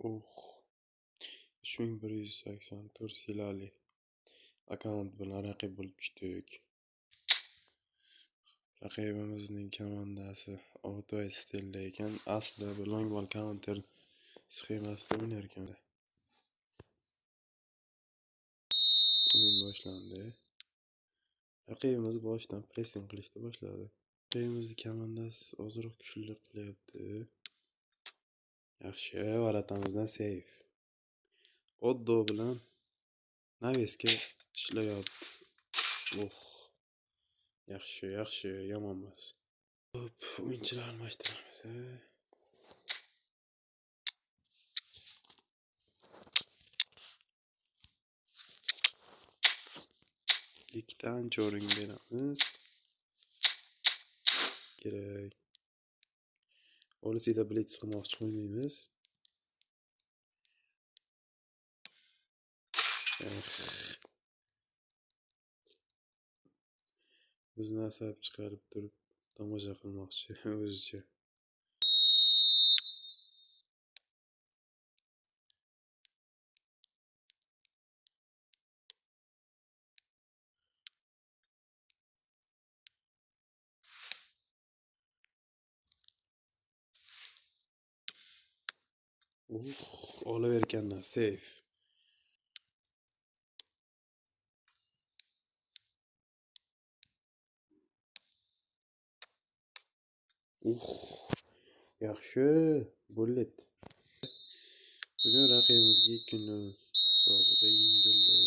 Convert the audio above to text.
Uh, 3184 silali akkaunt bilan raqib bo'lib tushdik. Raqibimizning komandasi auto stilda ekan, asli bu long ball counter sxemasida o'ynar ekan. O'yin boshlandi. Raqibimiz boshdan pressing qilishni boshladi. Raqibimizning komandasi ozroq kuchlilik qilyapti. Yaxshi, varatamizdan save. Oddo bilan Navesga ishlayapti. Yaxshi, yomon emas. Hop, o'yinchilar almashtiramiz. Likdan joring beramiz. Kerak. Olisida blitz qilmoqchi qo'ymaymiz. Bizni asab chiqarib turib tomosha qilmoqchi o'zicha. Olavergandan save. Yaxshi, bullet. Bugun raqibimizga 2-0 hisobida yengildi.